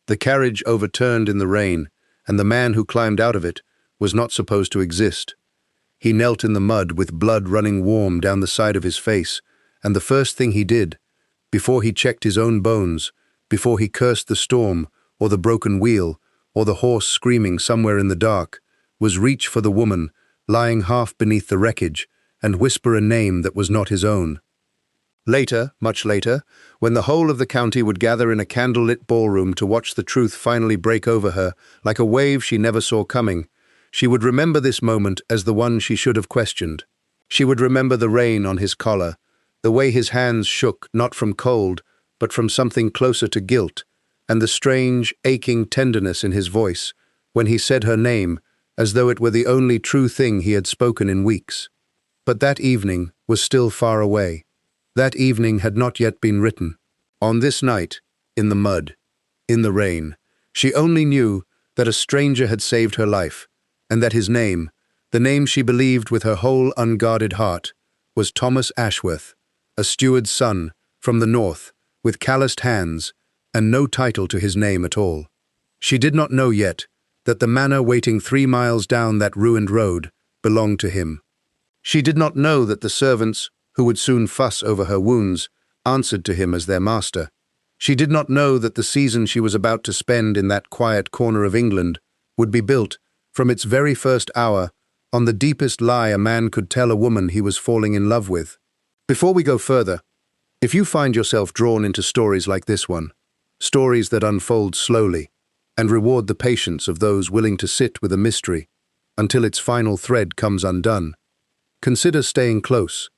The carriage overturned in the rain, and the man who climbed out of it was not supposed to exist. He knelt in the mud with blood running warm down the side of his face, and the first thing he did, before he checked his own bones, before he cursed the storm, or the broken wheel, or the horse screaming somewhere in the dark, was reach for the woman lying half beneath the wreckage and whisper a name that was not his own. Later, much later, when the whole of the county would gather in a candlelit ballroom to watch the truth finally break over her like a wave she never saw coming, she would remember this moment as the one she should have questioned. She would remember the rain on his collar, the way his hands shook not from cold, but from something closer to guilt, and the strange, aching tenderness in his voice when he said her name, as though it were the only true thing he had spoken in weeks. But that evening was still far away. That evening had not yet been written. On this night, in the mud, in the rain, she only knew that a stranger had saved her life, and that his name, the name she believed with her whole unguarded heart, was Thomas Ashworth, a steward's son, from the north, with calloused hands, and no title to his name at all. She did not know yet that the manor waiting 3 miles down that ruined road belonged to him. She did not know that the servants, who would soon fuss over her wounds, answered to him as their master. She did not know that the season she was about to spend in that quiet corner of England would be built, from its very first hour, on the deepest lie a man could tell a woman he was falling in love with. Before we go further, if you find yourself drawn into stories like this one, stories that unfold slowly and reward the patience of those willing to sit with a mystery until its final thread comes undone, consider staying close,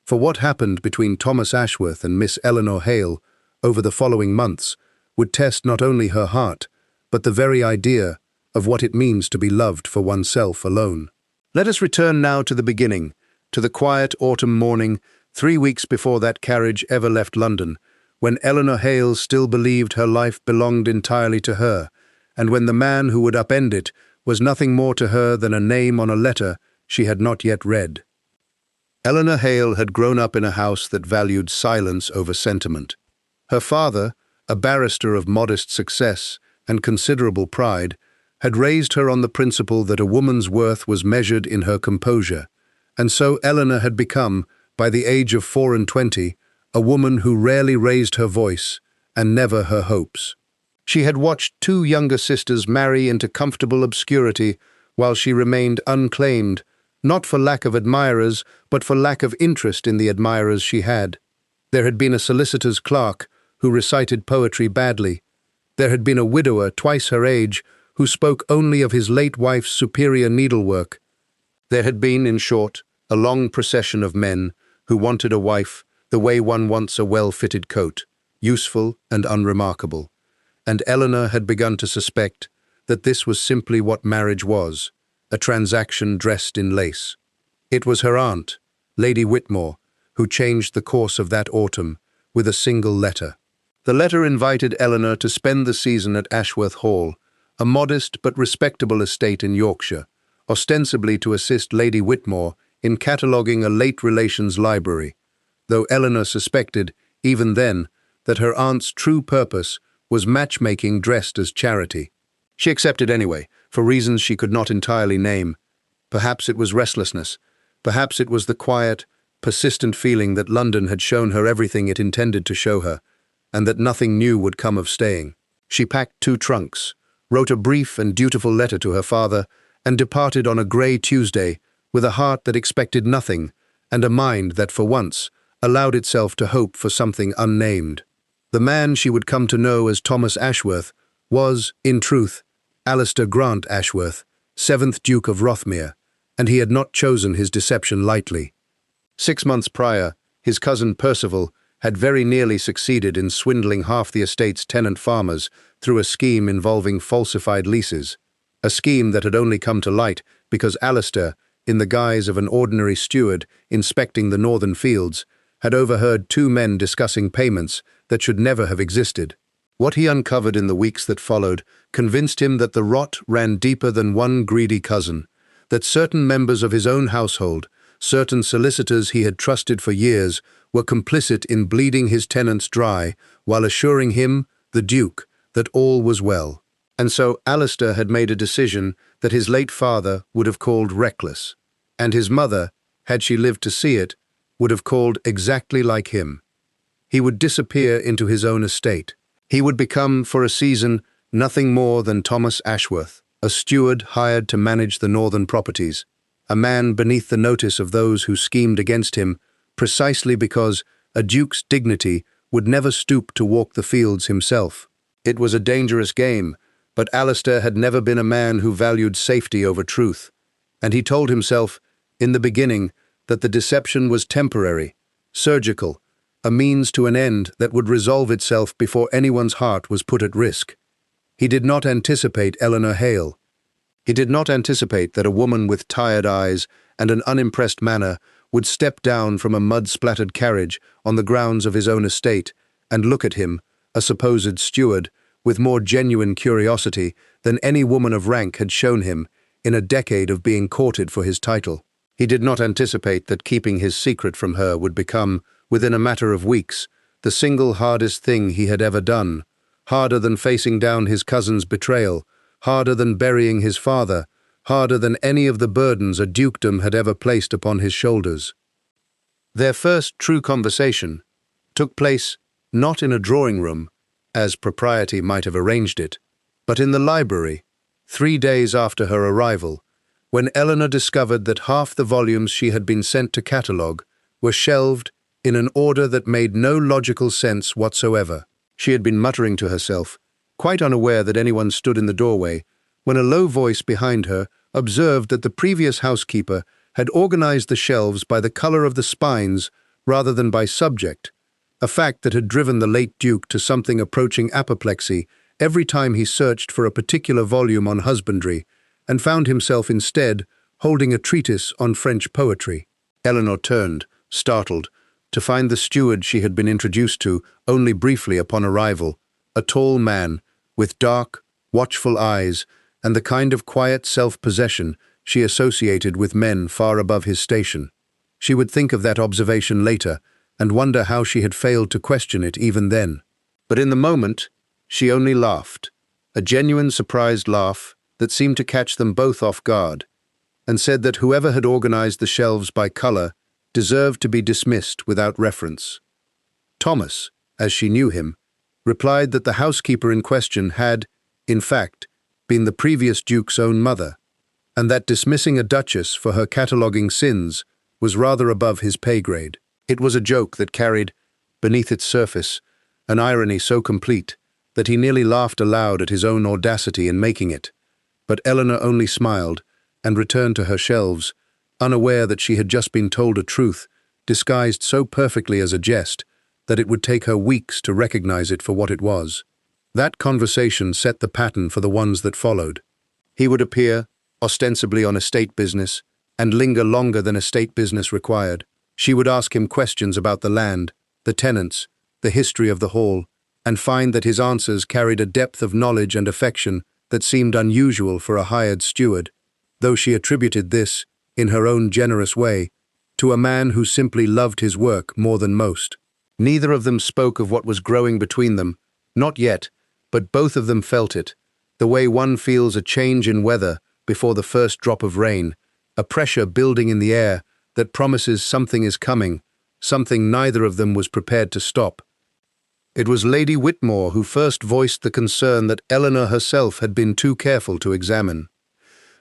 for what happened between Thomas Ashworth and Miss Eleanor Hale over the following months would test not only her heart, but the very idea of what it means to be loved for oneself alone. Let us return now to the beginning, to the quiet autumn morning 3 weeks before that carriage ever left London, when Eleanor Hale still believed her life belonged entirely to her, and when the man who would upend it was nothing more to her than a name on a letter she had not yet read. Eleanor Hale had grown up in a house that valued silence over sentiment. Her father, a barrister of modest success and considerable pride, had raised her on the principle that a woman's worth was measured in her composure, and so Eleanor had become, by the age of 24, a woman who rarely raised her voice and never her hopes. She had watched 2 younger sisters marry into comfortable obscurity while she remained unclaimed, not for lack of admirers, but for lack of interest in the admirers she had. There had been a solicitor's clerk who recited poetry badly. There had been a widower twice her age who spoke only of his late wife's superior needlework. There had been, in short, a long procession of men who wanted a wife the way one wants a well-fitted coat, useful and unremarkable. And Eleanor had begun to suspect that this was simply what marriage was, a transaction dressed in lace. It was her aunt, Lady Whitmore, who changed the course of that autumn with a single letter. The letter invited Eleanor to spend the season at Ashworth Hall, a modest but respectable estate in Yorkshire, ostensibly to assist Lady Whitmore in cataloguing a late relations library, though Eleanor suspected, even then, that her aunt's true purpose was matchmaking dressed as charity. She accepted anyway, for reasons she could not entirely name. Perhaps it was restlessness. Perhaps it was the quiet, persistent feeling that London had shown her everything it intended to show her, and that nothing new would come of staying. She packed 2 trunks, wrote a brief and dutiful letter to her father, and departed on a grey Tuesday with a heart that expected nothing and a mind that, for once, allowed itself to hope for something unnamed. The man she would come to know as Thomas Ashworth was, in truth, Alistair Grant Ashworth, 7th Duke of Rothmere, and he had not chosen his deception lightly. 6 months prior, his cousin Percival had very nearly succeeded in swindling half the estate's tenant farmers through a scheme involving falsified leases, a scheme that had only come to light because Alistair, in the guise of an ordinary steward inspecting the northern fields, had overheard 2 men discussing payments that should never have existed. What he uncovered in the weeks that followed convinced him that the rot ran deeper than one greedy cousin, that certain members of his own household, certain solicitors he had trusted for years, were complicit in bleeding his tenants dry while assuring him, the Duke, that all was well. And so Alistair had made a decision that his late father would have called reckless, and his mother, had she lived to see it, would have called exactly like him. He would disappear into his own estate. He would become, for a season, nothing more than Thomas Ashworth, a steward hired to manage the northern properties, a man beneath the notice of those who schemed against him, precisely because a duke's dignity would never stoop to walk the fields himself. It was a dangerous game, but Alistair had never been a man who valued safety over truth, and he told himself, in the beginning, that the deception was temporary, surgical, a means to an end that would resolve itself before anyone's heart was put at risk. He did not anticipate Eleanor Hale. He did not anticipate that a woman with tired eyes and an unimpressed manner would step down from a mud-splattered carriage on the grounds of his own estate and look at him, a supposed steward, with more genuine curiosity than any woman of rank had shown him in a decade of being courted for his title. He did not anticipate that keeping his secret from her would become, within a matter of weeks, the single hardest thing he had ever done, harder than facing down his cousin's betrayal, harder than burying his father, harder than any of the burdens a dukedom had ever placed upon his shoulders. Their first true conversation took place not in a drawing room, as propriety might have arranged it, but in the library, 3 days after her arrival, when Eleanor discovered that half the volumes she had been sent to catalogue were shelved in an order that made no logical sense whatsoever. She had been muttering to herself, quite unaware that anyone stood in the doorway, when a low voice behind her observed that the previous housekeeper had organized the shelves by the color of the spines rather than by subject, a fact that had driven the late Duke to something approaching apoplexy every time he searched for a particular volume on husbandry, and found himself instead holding a treatise on French poetry. Eleanor turned, startled, to find the steward she had been introduced to only briefly upon arrival, a tall man, with dark, watchful eyes, and the kind of quiet self-possession she associated with men far above his station. She would think of that observation later, and wonder how she had failed to question it even then. But in the moment, she only laughed, a genuine surprised laugh that seemed to catch them both off guard, and said that whoever had organized the shelves by color deserved to be dismissed without reference. Thomas, as she knew him, replied that the housekeeper in question had, in fact, been the previous Duke's own mother, and that dismissing a duchess for her cataloguing sins was rather above his pay grade. It was a joke that carried, beneath its surface, an irony so complete that he nearly laughed aloud at his own audacity in making it, but Eleanor only smiled and returned to her shelves, unaware that she had just been told a truth, disguised so perfectly as a jest that it would take her weeks to recognize it for what it was. That conversation set the pattern for the ones that followed. He would appear, ostensibly on estate business, and linger longer than estate business required. She would ask him questions about the land, the tenants, the history of the hall, and find that his answers carried a depth of knowledge and affection that seemed unusual for a hired steward, though she attributed this, in her own generous way, to a man who simply loved his work more than most. Neither of them spoke of what was growing between them, not yet, but both of them felt it, the way one feels a change in weather before the first drop of rain, a pressure building in the air that promises something is coming, something neither of them was prepared to stop. It was Lady Whitmore who first voiced the concern that Eleanor herself had been too careful to examine.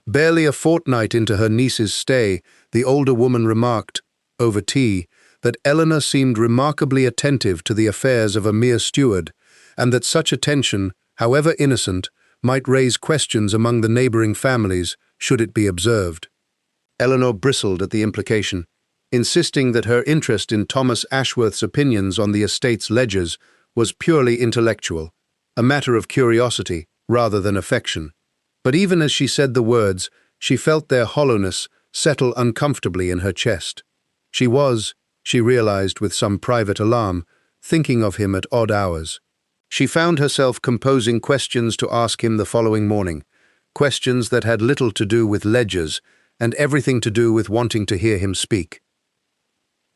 Barely a fortnight into her niece's stay, the older woman remarked, over tea, that Eleanor seemed remarkably attentive to the affairs of a mere steward, and that such attention, however innocent, might raise questions among the neighbouring families should it be observed. Eleanor bristled at the implication, insisting that her interest in Thomas Ashworth's opinions on the estate's ledgers was purely intellectual, a matter of curiosity rather than affection. But even as she said the words, she felt their hollowness settle uncomfortably in her chest. She was, she realized with some private alarm, thinking of him at odd hours. She found herself composing questions to ask him the following morning, questions that had little to do with ledgers and everything to do with wanting to hear him speak.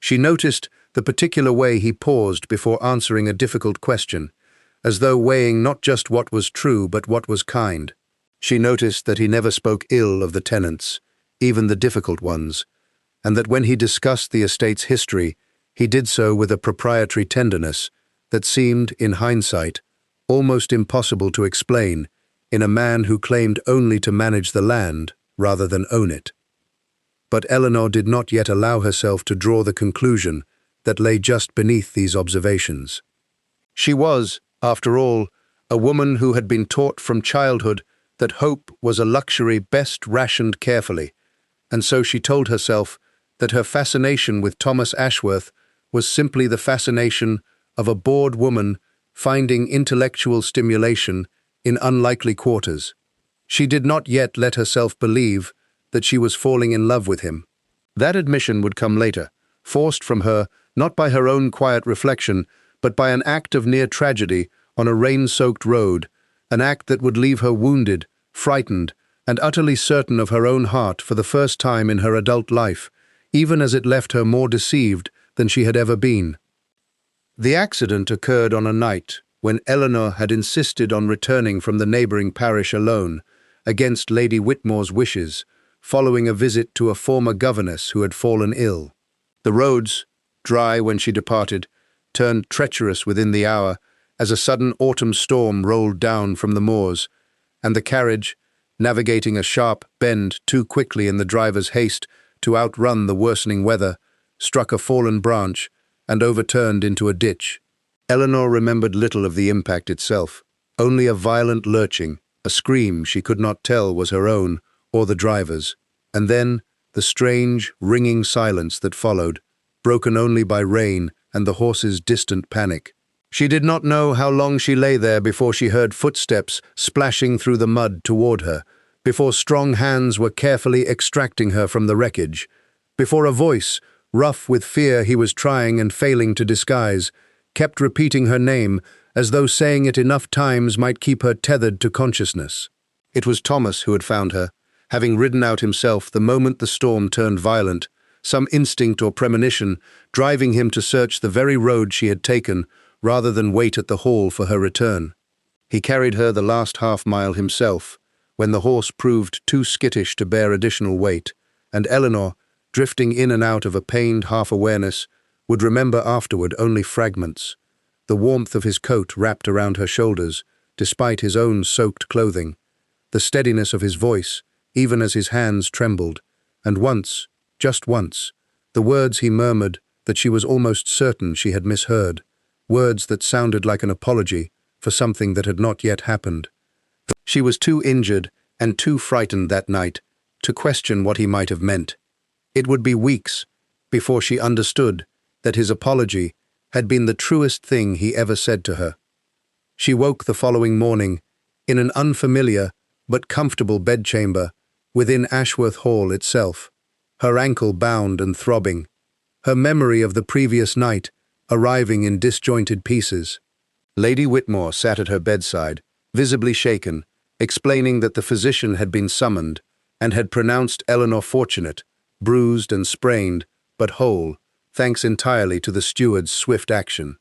She noticed the particular way he paused before answering a difficult question, as though weighing not just what was true but what was kind. She noticed that he never spoke ill of the tenants, even the difficult ones, and that when he discussed the estate's history, he did so with a proprietary tenderness that seemed, in hindsight, almost impossible to explain in a man who claimed only to manage the land rather than own it. But Eleanor did not yet allow herself to draw the conclusion that lay just beneath these observations. She was, after all, a woman who had been taught from childhood that hope was a luxury best rationed carefully, and so she told herself that her fascination with Thomas Ashworth was simply the fascination of a bored woman finding intellectual stimulation in unlikely quarters. She did not yet let herself believe that she was falling in love with him. That admission would come later, forced from her not by her own quiet reflection, but by an act of near tragedy on a rain-soaked road, an act that would leave her wounded, frightened, and utterly certain of her own heart for the first time in her adult life, even as it left her more deceived than she had ever been. The accident occurred on a night when Eleanor had insisted on returning from the neighbouring parish alone, against Lady Whitmore's wishes, following a visit to a former governess who had fallen ill. The roads, dry when she departed, turned treacherous within the hour as a sudden autumn storm rolled down from the moors, and the carriage, navigating a sharp bend too quickly in the driver's haste to outrun the worsening weather, struck a fallen branch and overturned into a ditch. Eleanor remembered little of the impact itself, only a violent lurching, a scream she could not tell was her own or the driver's, and then the strange, ringing silence that followed, broken only by rain and the horse's distant panic. She did not know how long she lay there before she heard footsteps splashing through the mud toward her, before strong hands were carefully extracting her from the wreckage, before a voice, rough with fear he was trying and failing to disguise, kept repeating her name as though saying it enough times might keep her tethered to consciousness. It was Thomas who had found her, having ridden out himself the moment the storm turned violent, some instinct or premonition driving him to search the very road she had taken rather than wait at the hall for her return. He carried her the last half-mile himself, when the horse proved too skittish to bear additional weight, and Eleanor, drifting in and out of a pained half-awareness, would remember afterward only fragments. The warmth of his coat wrapped around her shoulders, despite his own soaked clothing, the steadiness of his voice, even as his hands trembled, and once, just once, the words he murmured that she was almost certain she had misheard, words that sounded like an apology for something that had not yet happened. She was too injured and too frightened that night to question what he might have meant. It would be weeks before she understood that his apology had been the truest thing he ever said to her. She woke the following morning in an unfamiliar but comfortable bedchamber within Ashworth Hall itself, her ankle bound and throbbing, her memory of the previous night arriving in disjointed pieces. Lady Whitmore sat at her bedside, visibly shaken, explaining that the physician had been summoned and had pronounced Eleanor fortunate, bruised and sprained, but whole, thanks entirely to the steward's swift action.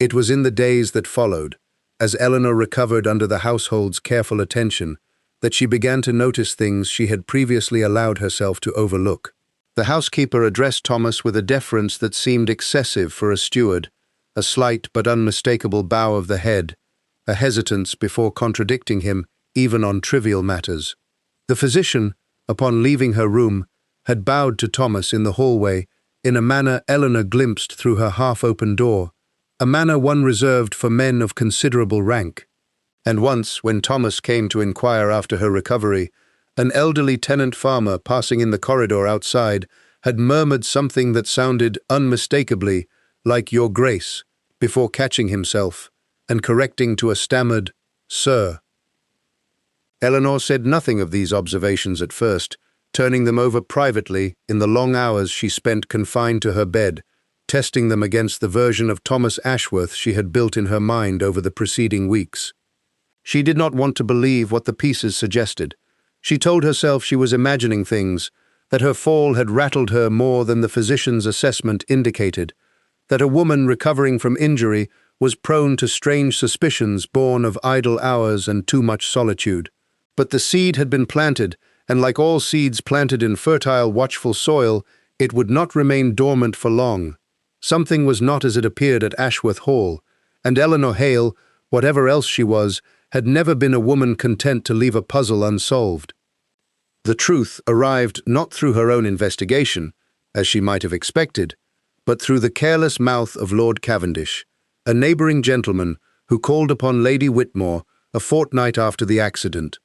It was in the days that followed, as Eleanor recovered under the household's careful attention, that she began to notice things she had previously allowed herself to overlook. The housekeeper addressed Thomas with a deference that seemed excessive for a steward, a slight but unmistakable bow of the head, a hesitance before contradicting him even on trivial matters. The physician, upon leaving her room, had bowed to Thomas in the hallway in a manner Eleanor glimpsed through her half-open door, a manner one reserved for men of considerable rank. And once, when Thomas came to inquire after her recovery, an elderly tenant farmer passing in the corridor outside had murmured something that sounded unmistakably like "Your Grace," before catching himself and correcting to a stammered "Sir." Eleanor said nothing of these observations at first, turning them over privately in the long hours she spent confined to her bed, testing them against the version of Thomas Ashworth she had built in her mind over the preceding weeks. She did not want to believe what the pieces suggested. She told herself she was imagining things, that her fall had rattled her more than the physician's assessment indicated, that a woman recovering from injury was prone to strange suspicions born of idle hours and too much solitude. But the seed had been planted, and like all seeds planted in fertile, watchful soil, it would not remain dormant for long. Something was not as it appeared at Ashworth Hall, and Eleanor Hale, whatever else she was, had never been a woman content to leave a puzzle unsolved. The truth arrived not through her own investigation, as she might have expected, but through the careless mouth of Lord Cavendish, a neighbouring gentleman who called upon Lady Whitmore a fortnight after the accident,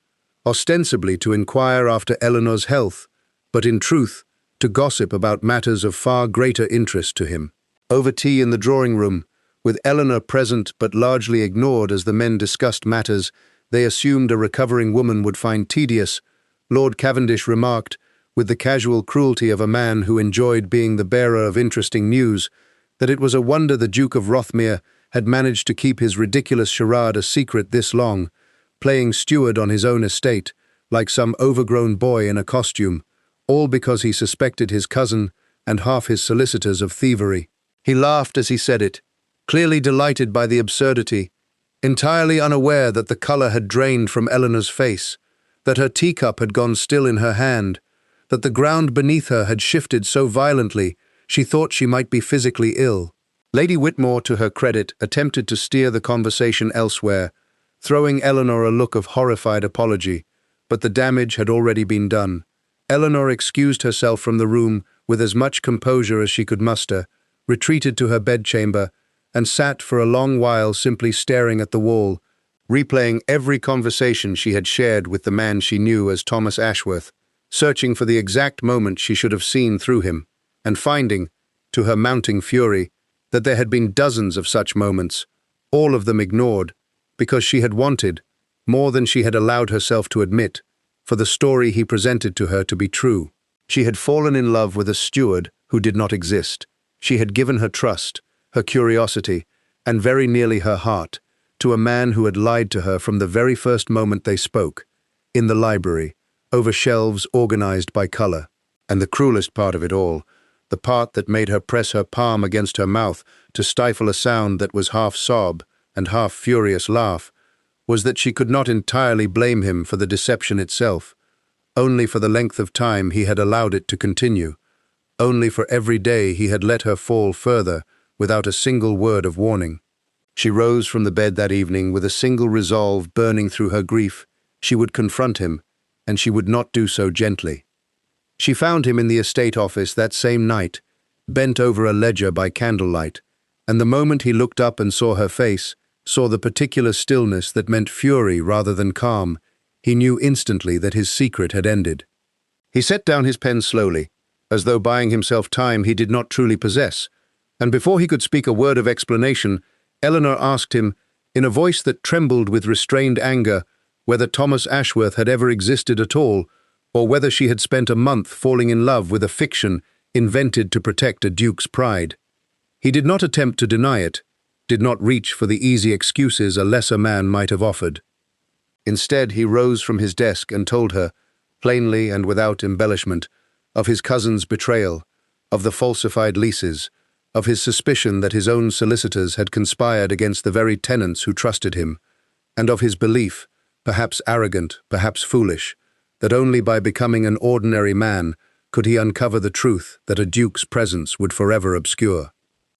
ostensibly to inquire after Eleanor's health, but in truth to gossip about matters of far greater interest to him. Over tea in the drawing-room, with Eleanor present but largely ignored as the men discussed matters they assumed a recovering woman would find tedious, Lord Cavendish remarked, with the casual cruelty of a man who enjoyed being the bearer of interesting news, that it was a wonder the Duke of Rothmere had managed to keep his ridiculous charade a secret this long, playing steward on his own estate, like some overgrown boy in a costume, all because he suspected his cousin and half his solicitors of thievery. He laughed as he said it, clearly delighted by the absurdity, entirely unaware that the colour had drained from Eleanor's face, that her teacup had gone still in her hand, that the ground beneath her had shifted so violently she thought she might be physically ill. Lady Whitmore, to her credit, attempted to steer the conversation elsewhere, throwing Eleanor a look of horrified apology, but the damage had already been done. Eleanor excused herself from the room with as much composure as she could muster, retreated to her bedchamber, and sat for a long while simply staring at the wall, replaying every conversation she had shared with the man she knew as Thomas Ashworth, searching for the exact moment she should have seen through him, and finding, to her mounting fury, that there had been dozens of such moments, all of them ignored, because she had wanted, more than she had allowed herself to admit, for the story he presented to her to be true. She had fallen in love with a steward who did not exist. She had given her trust, her curiosity, and very nearly her heart, to a man who had lied to her from the very first moment they spoke, in the library, over shelves organized by color. And the cruelest part of it all, the part that made her press her palm against her mouth to stifle a sound that was half sob and half furious laugh, was that she could not entirely blame him for the deception itself, only for the length of time he had allowed it to continue, only for every day he had let her fall further without a single word of warning. She rose from the bed that evening with a single resolve burning through her grief. She would confront him, and she would not do so gently. She found him in the estate office that same night, bent over a ledger by candlelight, and the moment he looked up and saw her face, saw the particular stillness that meant fury rather than calm, he knew instantly that his secret had ended. He set down his pen slowly, as though buying himself time he did not truly possess, and before he could speak a word of explanation, Eleanor asked him, in a voice that trembled with restrained anger, whether Thomas Ashworth had ever existed at all, or whether she had spent a month falling in love with a fiction invented to protect a duke's pride. He did not attempt to deny it, did not reach for the easy excuses a lesser man might have offered. Instead, he rose from his desk and told her, plainly and without embellishment, of his cousin's betrayal, of the falsified leases, of his suspicion that his own solicitors had conspired against the very tenants who trusted him, and of his belief, perhaps arrogant, perhaps foolish, that only by becoming an ordinary man could he uncover the truth that a duke's presence would forever obscure.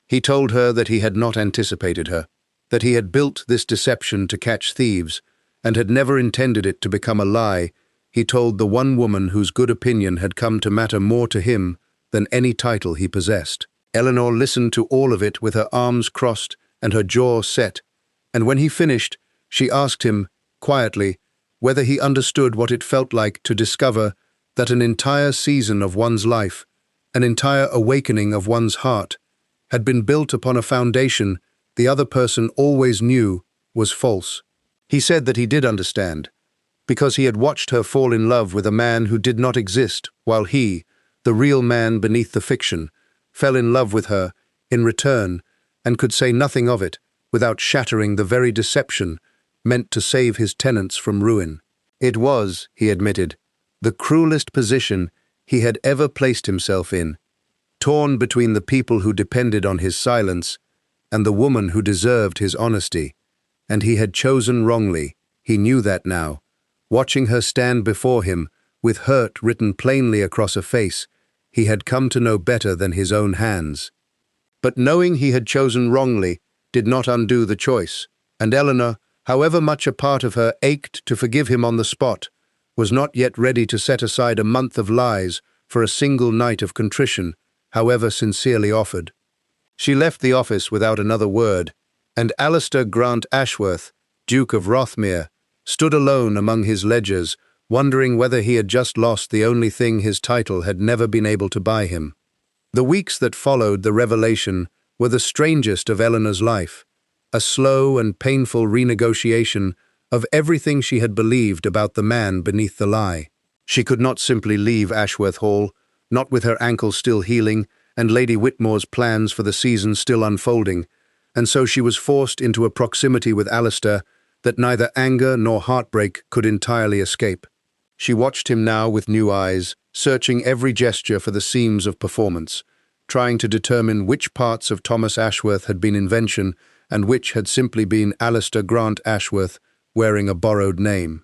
He told her that he had not anticipated her, that he had built this deception to catch thieves, and had never intended it to become a lie. He told the one woman whose good opinion had come to matter more to him than any title he possessed. Eleanor listened to all of it with her arms crossed and her jaw set, and when he finished, she asked him, quietly, whether he understood what it felt like to discover that an entire season of one's life, an entire awakening of one's heart, had been built upon a foundation the other person always knew was false. He said that he did understand, because he had watched her fall in love with a man who did not exist, while he, the real man beneath the fiction, fell in love with her in return and could say nothing of it without shattering the very deception meant to save his tenants from ruin. It was, he admitted, the cruelest position he had ever placed himself in, torn between the people who depended on his silence and the woman who deserved his honesty. And he had chosen wrongly. He knew that now. Watching her stand before him, with hurt written plainly across her face, he had come to know better than his own hands. But knowing he had chosen wrongly did not undo the choice, and Eleanor, however much a part of her ached to forgive him on the spot, was not yet ready to set aside a month of lies for a single night of contrition, however sincerely offered. She left the office without another word, and Alistair Grant Ashworth, Duke of Rothmere, stood alone among his ledgers, wondering whether he had just lost the only thing his title had never been able to buy him. The weeks that followed the revelation were the strangest of Eleanor's life, a slow and painful renegotiation of everything she had believed about the man beneath the lie. She could not simply leave Ashworth Hall, not with her ankle still healing and Lady Whitmore's plans for the season still unfolding, and so she was forced into a proximity with Alistair that neither anger nor heartbreak could entirely escape. She watched him now with new eyes, searching every gesture for the seams of performance, trying to determine which parts of Thomas Ashworth had been invention and which had simply been Alistair Grant Ashworth wearing a borrowed name.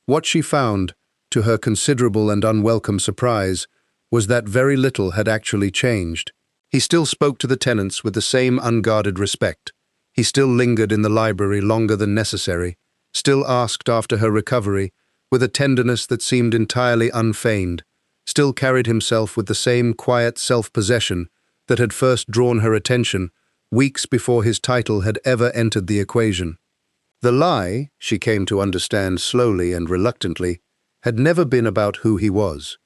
What she found, to her considerable and unwelcome surprise, was that very little had actually changed. He still spoke to the tenants with the same unguarded respect. He still lingered in the library longer than necessary, still asked after her recovery, with a tenderness that seemed entirely unfeigned, still carried himself with the same quiet self-possession that had first drawn her attention weeks before his title had ever entered the equation. The lie, she came to understand slowly and reluctantly, had never been about who he was.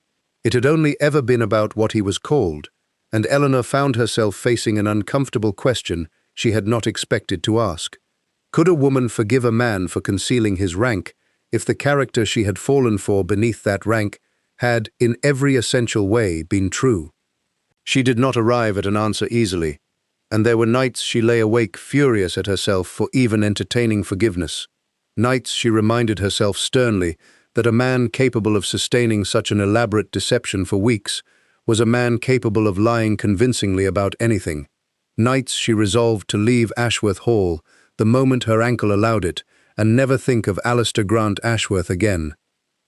It had only ever been about what he was called, and Eleanor found herself facing an uncomfortable question she had not expected to ask. Could a woman forgive a man for concealing his rank if the character she had fallen for beneath that rank had, in every essential way, been true? She did not arrive at an answer easily, and there were nights she lay awake furious at herself for even entertaining forgiveness. Nights she reminded herself sternly that a man capable of sustaining such an elaborate deception for weeks was a man capable of lying convincingly about anything. Nights she resolved to leave Ashworth Hall the moment her ankle allowed it, and never think of Alistair Grant Ashworth again.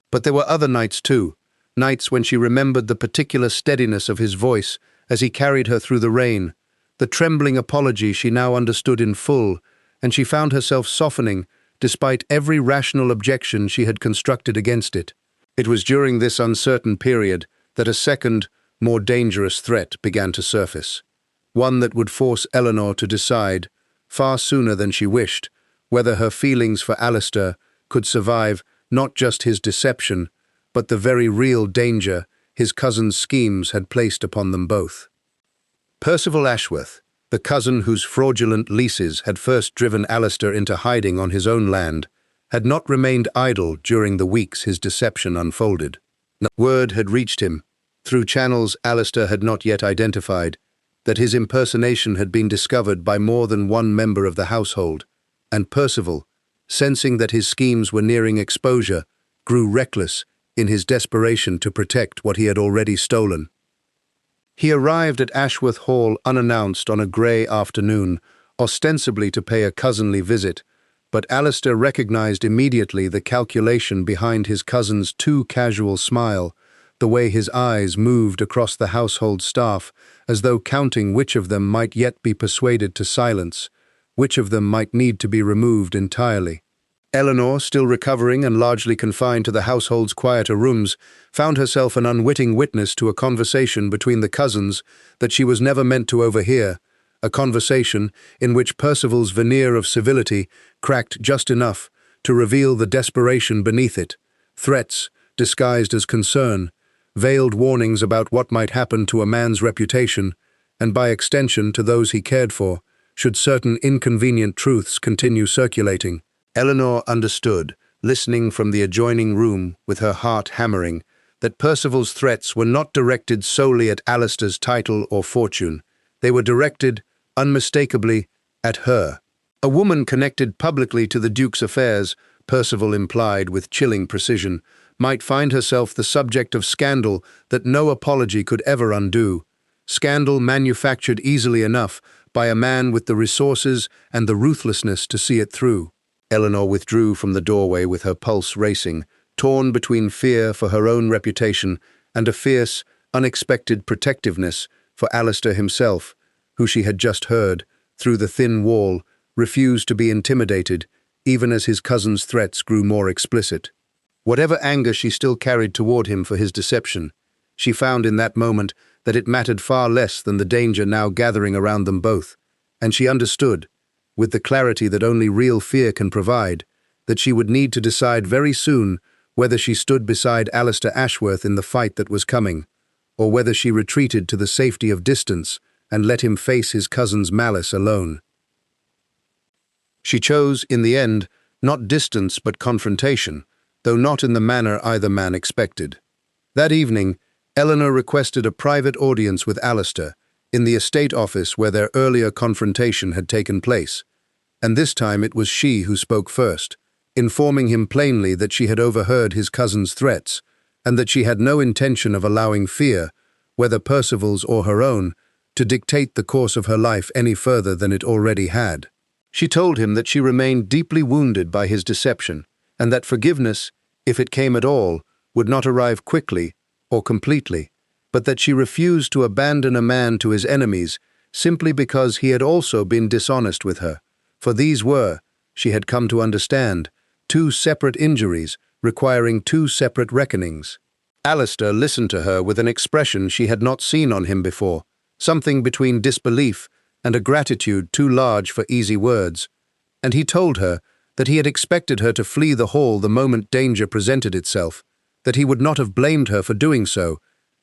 But there were other nights too, nights when she remembered the particular steadiness of his voice as he carried her through the rain, the trembling apology she now understood in full, and she found herself softening despite every rational objection she had constructed against it. It was during this uncertain period that a second, more dangerous threat began to surface, one that would force Eleanor to decide, far sooner than she wished, whether her feelings for Alistair could survive not just his deception, but the very real danger his cousin's schemes had placed upon them both. Percival Ashworth, the cousin whose fraudulent leases had first driven Alistair into hiding on his own land, had not remained idle during the weeks his deception unfolded. Word had reached him, through channels Alistair had not yet identified, that his impersonation had been discovered by more than one member of the household, and Percival, sensing that his schemes were nearing exposure, grew reckless in his desperation to protect what he had already stolen. He arrived at Ashworth Hall unannounced on a grey afternoon, ostensibly to pay a cousinly visit, but Alistair recognized immediately the calculation behind his cousin's too casual smile, the way his eyes moved across the household staff, as though counting which of them might yet be persuaded to silence, which of them might need to be removed entirely. Eleanor, still recovering and largely confined to the household's quieter rooms, found herself an unwitting witness to a conversation between the cousins that she was never meant to overhear, a conversation in which Percival's veneer of civility cracked just enough to reveal the desperation beneath it, threats disguised as concern, veiled warnings about what might happen to a man's reputation, and by extension to those he cared for, should certain inconvenient truths continue circulating. Eleanor understood, listening from the adjoining room with her heart hammering, that Percival's threats were not directed solely at Alistair's title or fortune. They were directed, unmistakably, at her. A woman connected publicly to the Duke's affairs, Percival implied with chilling precision, might find herself the subject of scandal that no apology could ever undo. Scandal manufactured easily enough, by a man with the resources and the ruthlessness to see it through. Eleanor withdrew from the doorway with her pulse racing, torn between fear for her own reputation and a fierce, unexpected protectiveness for Alistair himself, who she had just heard, through the thin wall, refused to be intimidated, even as his cousin's threats grew more explicit. Whatever anger she still carried toward him for his deception, she found in that moment that it mattered far less than the danger now gathering around them both, and she understood, with the clarity that only real fear can provide, that she would need to decide very soon whether she stood beside Alistair Ashworth in the fight that was coming, or whether she retreated to the safety of distance and let him face his cousin's malice alone. She chose, in the end, not distance but confrontation, though not in the manner either man expected. That evening, Eleanor requested a private audience with Alistair in the estate office where their earlier confrontation had taken place, and this time it was she who spoke first, informing him plainly that she had overheard his cousin's threats, and that she had no intention of allowing fear, whether Percival's or her own, to dictate the course of her life any further than it already had. She told him that she remained deeply wounded by his deception, and that forgiveness, if it came at all, would not arrive quickly or completely, but that she refused to abandon a man to his enemies simply because he had also been dishonest with her, for these were, she had come to understand, two separate injuries requiring two separate reckonings. Alistair listened to her with an expression she had not seen on him before, something between disbelief and a gratitude too large for easy words, and he told her that he had expected her to flee the hall the moment danger presented itself, that he would not have blamed her for doing so,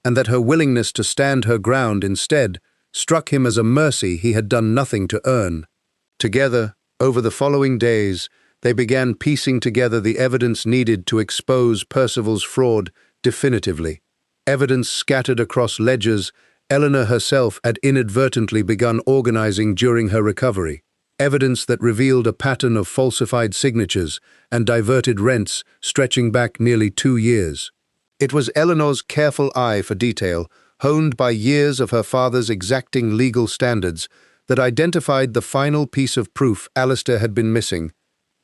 and that her willingness to stand her ground instead struck him as a mercy he had done nothing to earn. Together, over the following days, they began piecing together the evidence needed to expose Percival's fraud definitively. Evidence scattered across ledgers Eleanor herself had inadvertently begun organizing during her recovery. Evidence that revealed a pattern of falsified signatures and diverted rents stretching back nearly 2 years. It was Eleanor's careful eye for detail, honed by years of her father's exacting legal standards, that identified the final piece of proof Alistair had been missing,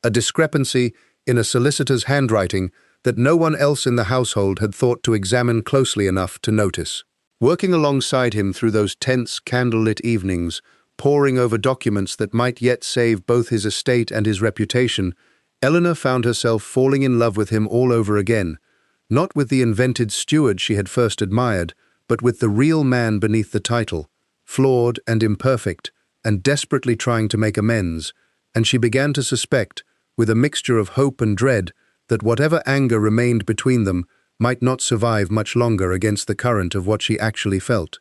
a discrepancy in a solicitor's handwriting that no one else in the household had thought to examine closely enough to notice. Working alongside him through those tense, candlelit evenings, poring over documents that might yet save both his estate and his reputation, Eleanor found herself falling in love with him all over again, not with the invented steward she had first admired, but with the real man beneath the title, flawed and imperfect, and desperately trying to make amends, and she began to suspect, with a mixture of hope and dread, that whatever anger remained between them might not survive much longer against the current of what she actually felt.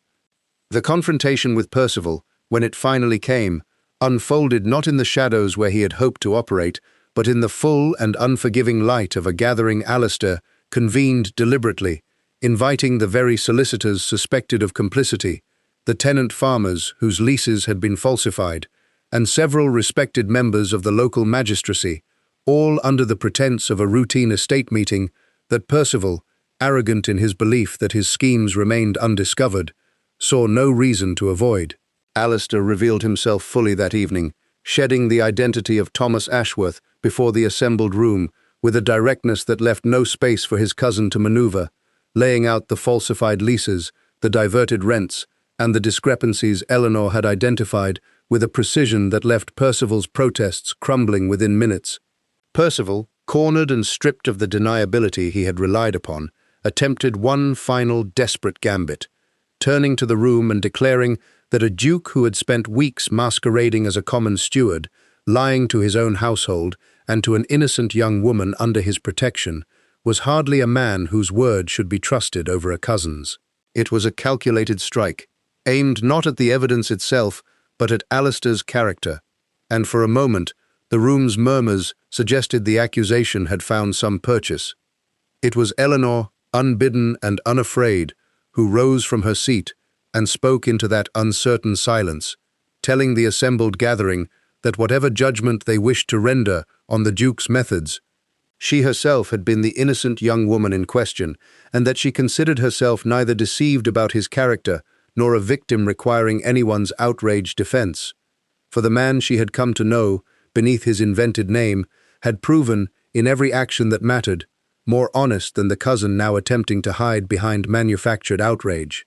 The confrontation with Percival, when it finally came, unfolded not in the shadows where he had hoped to operate, but in the full and unforgiving light of a gathering Alistair convened deliberately, inviting the very solicitors suspected of complicity, the tenant farmers whose leases had been falsified, and several respected members of the local magistracy, all under the pretense of a routine estate meeting that Percival, arrogant in his belief that his schemes remained undiscovered, saw no reason to avoid. Alistair revealed himself fully that evening, shedding the identity of Thomas Ashworth before the assembled room with a directness that left no space for his cousin to maneuver, laying out the falsified leases, the diverted rents, and the discrepancies Eleanor had identified with a precision that left Percival's protests crumbling within minutes. Percival, cornered and stripped of the deniability he had relied upon, attempted one final desperate gambit, turning to the room and declaring that a duke who had spent weeks masquerading as a common steward, lying to his own household and to an innocent young woman under his protection, was hardly a man whose word should be trusted over a cousin's. It was a calculated strike, aimed not at the evidence itself, but at Alistair's character, and for a moment the room's murmurs suggested the accusation had found some purchase. It was Eleanor, unbidden and unafraid, who rose from her seat and spoke into that uncertain silence, telling the assembled gathering that whatever judgment they wished to render on the Duke's methods, she herself had been the innocent young woman in question, and that she considered herself neither deceived about his character nor a victim requiring anyone's outraged defense. For the man she had come to know, beneath his invented name, had proven, in every action that mattered, more honest than the cousin now attempting to hide behind manufactured outrage.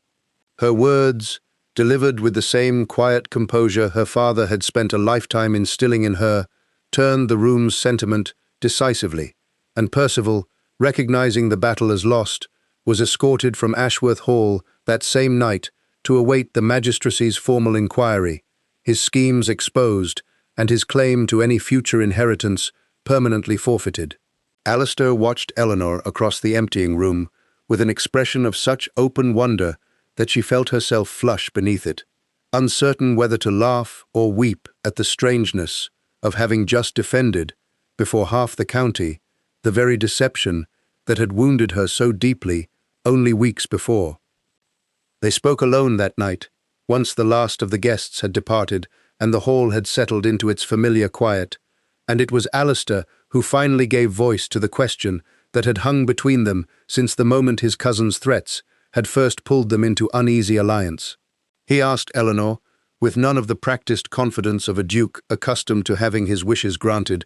Her words, delivered with the same quiet composure her father had spent a lifetime instilling in her, turned the room's sentiment decisively, and Percival, recognizing the battle as lost, was escorted from Ashworth Hall that same night to await the magistracy's formal inquiry, his schemes exposed, and his claim to any future inheritance permanently forfeited. Alistair watched Eleanor across the emptying room with an expression of such open wonder that she felt herself flush beneath it, uncertain whether to laugh or weep at the strangeness of having just defended, before half the county, the very deception that had wounded her so deeply only weeks before. They spoke alone that night, once the last of the guests had departed and the hall had settled into its familiar quiet, and it was Alistair who finally gave voice to the question that had hung between them since the moment his cousin's threats had first pulled them into uneasy alliance. He asked Eleanor, with none of the practiced confidence of a duke accustomed to having his wishes granted,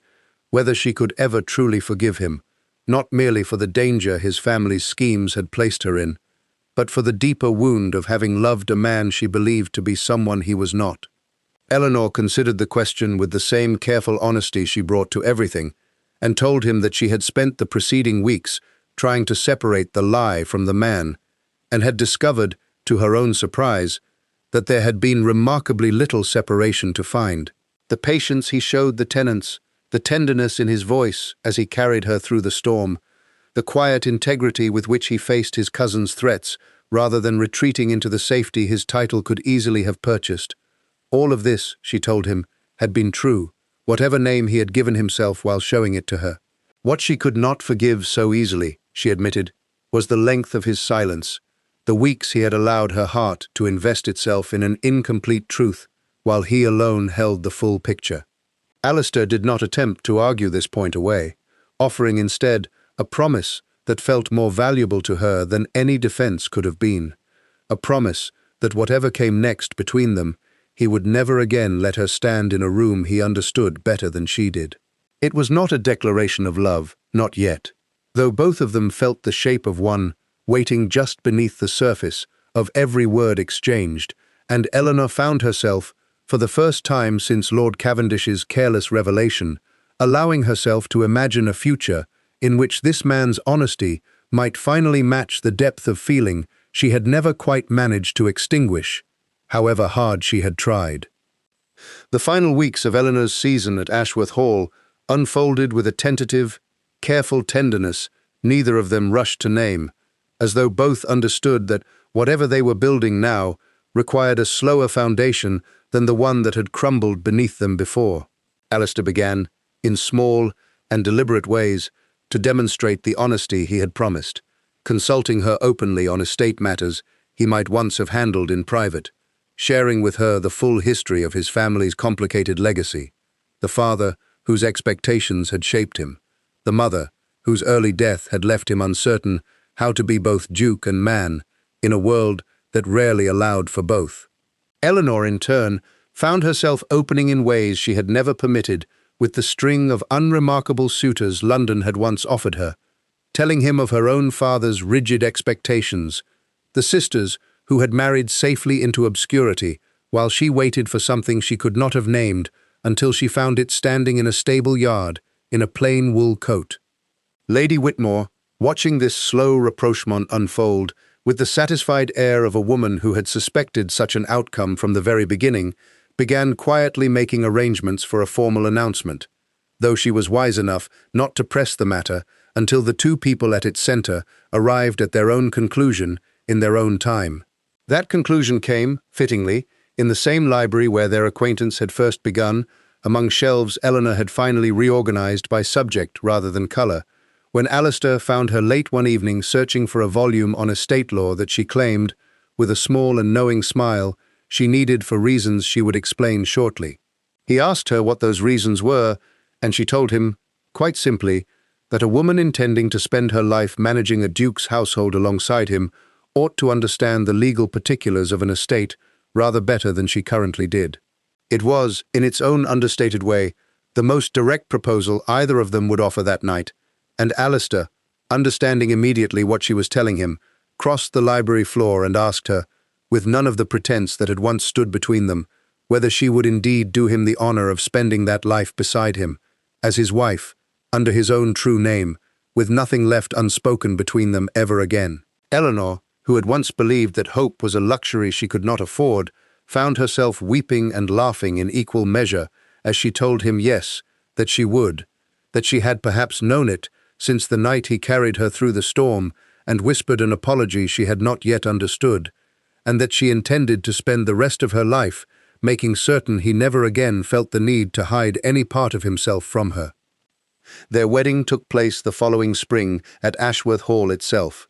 whether she could ever truly forgive him, not merely for the danger his family's schemes had placed her in, but for the deeper wound of having loved a man she believed to be someone he was not. Eleanor considered the question with the same careful honesty she brought to everything, and told him that she had spent the preceding weeks trying to separate the lie from the man, and had discovered, to her own surprise, that there had been remarkably little separation to find. The patience he showed the tenants, the tenderness in his voice as he carried her through the storm, the quiet integrity with which he faced his cousin's threats rather than retreating into the safety his title could easily have purchased. All of this, she told him, had been true, whatever name he had given himself while showing it to her. What she could not forgive so easily, she admitted, was the length of his silence, the weeks he had allowed her heart to invest itself in an incomplete truth, while he alone held the full picture. Alistair did not attempt to argue this point away, offering instead a promise that felt more valuable to her than any defense could have been, a promise that whatever came next between them, he would never again let her stand in a room he understood better than she did. It was not a declaration of love, not yet, though both of them felt the shape of one waiting just beneath the surface of every word exchanged, and Eleanor found herself, for the first time since Lord Cavendish's careless revelation, allowing herself to imagine a future in which this man's honesty might finally match the depth of feeling she had never quite managed to extinguish, however hard she had tried. The final weeks of Eleanor's season at Ashworth Hall unfolded with a tentative, careful tenderness neither of them rushed to name, as though both understood that whatever they were building now required a slower foundation than the one that had crumbled beneath them before. Alistair began, in small and deliberate ways, to demonstrate the honesty he had promised, consulting her openly on estate matters he might once have handled in private, sharing with her the full history of his family's complicated legacy, the father whose expectations had shaped him, the mother whose early death had left him uncertain how to be both duke and man in a world that rarely allowed for both. Eleanor, in turn, found herself opening in ways she had never permitted with the string of unremarkable suitors London had once offered her, telling him of her own father's rigid expectations, the sisters who had married safely into obscurity while she waited for something she could not have named until she found it standing in a stable yard in a plain wool coat. Lady Whitmore, watching this slow rapprochement unfold with the satisfied air of a woman who had suspected such an outcome from the very beginning, began quietly making arrangements for a formal announcement, though she was wise enough not to press the matter until the two people at its center arrived at their own conclusion in their own time. That conclusion came, fittingly, in the same library where their acquaintance had first begun, among shelves Eleanor had finally reorganized by subject rather than color, when Alistair found her late one evening searching for a volume on estate law that she claimed, with a small and knowing smile, she needed for reasons she would explain shortly. He asked her what those reasons were, and she told him, quite simply, that a woman intending to spend her life managing a duke's household alongside him ought to understand the legal particulars of an estate rather better than she currently did. It was, in its own understated way, the most direct proposal either of them would offer that night, and Alistair, understanding immediately what she was telling him, crossed the library floor and asked her, with none of the pretense that had once stood between them, whether she would indeed do him the honor of spending that life beside him, as his wife, under his own true name, with nothing left unspoken between them ever again. Eleanor, who had once believed that hope was a luxury she could not afford, found herself weeping and laughing in equal measure as she told him yes, that she would, that she had perhaps known it since the night he carried her through the storm and whispered an apology she had not yet understood, and that she intended to spend the rest of her life making certain he never again felt the need to hide any part of himself from her. Their wedding took place the following spring at Ashworth Hall itself,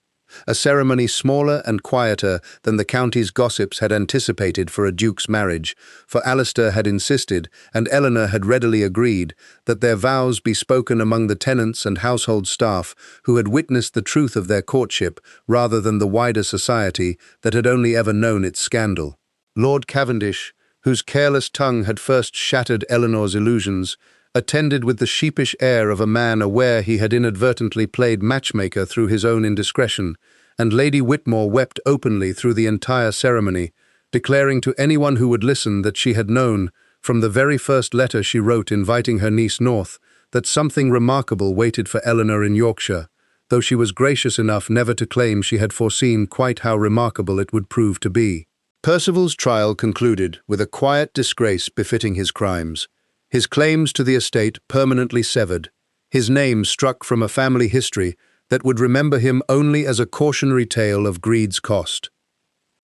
a ceremony smaller and quieter than the county's gossips had anticipated for a duke's marriage, for Alistair had insisted, and Eleanor had readily agreed, that their vows be spoken among the tenants and household staff who had witnessed the truth of their courtship rather than the wider society that had only ever known its scandal. Lord Cavendish, whose careless tongue had first shattered Eleanor's illusions, attended with the sheepish air of a man aware he had inadvertently played matchmaker through his own indiscretion, and Lady Whitmore wept openly through the entire ceremony, declaring to anyone who would listen that she had known, from the very first letter she wrote inviting her niece north, that something remarkable waited for Eleanor in Yorkshire, though she was gracious enough never to claim she had foreseen quite how remarkable it would prove to be. Percival's trial concluded with a quiet disgrace befitting his crimes, his claims to the estate permanently severed, his name struck from a family history that would remember him only as a cautionary tale of greed's cost.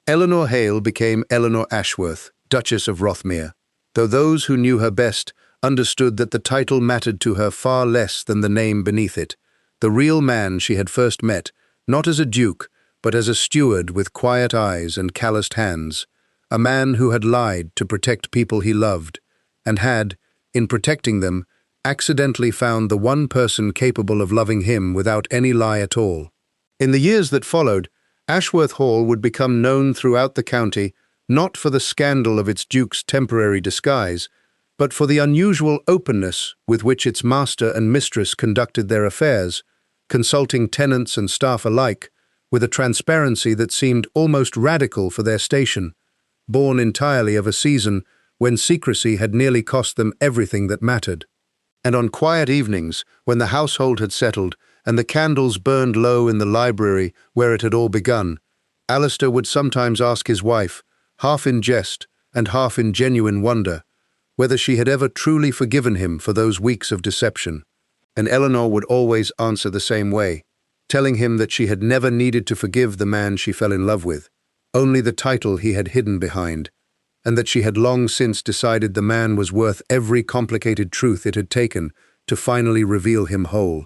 Eleanor Hale became Eleanor Ashworth, Duchess of Rothmere, though those who knew her best understood that the title mattered to her far less than the name beneath it, the real man she had first met, not as a duke, but as a steward with quiet eyes and calloused hands, a man who had lied to protect people he loved, and had, in protecting them, accidentally found the one person capable of loving him without any lie at all. In the years that followed, Ashworth Hall would become known throughout the county not for the scandal of its duke's temporary disguise, but for the unusual openness with which its master and mistress conducted their affairs, consulting tenants and staff alike, with a transparency that seemed almost radical for their station, born entirely of a season when secrecy had nearly cost them everything that mattered. And on quiet evenings, when the household had settled and the candles burned low in the library where it had all begun, Alistair would sometimes ask his wife, half in jest and half in genuine wonder, whether she had ever truly forgiven him for those weeks of deception. And Eleanor would always answer the same way, telling him that she had never needed to forgive the man she fell in love with, only the title he had hidden behind, and that she had long since decided the man was worth every complicated truth it had taken to finally reveal him whole.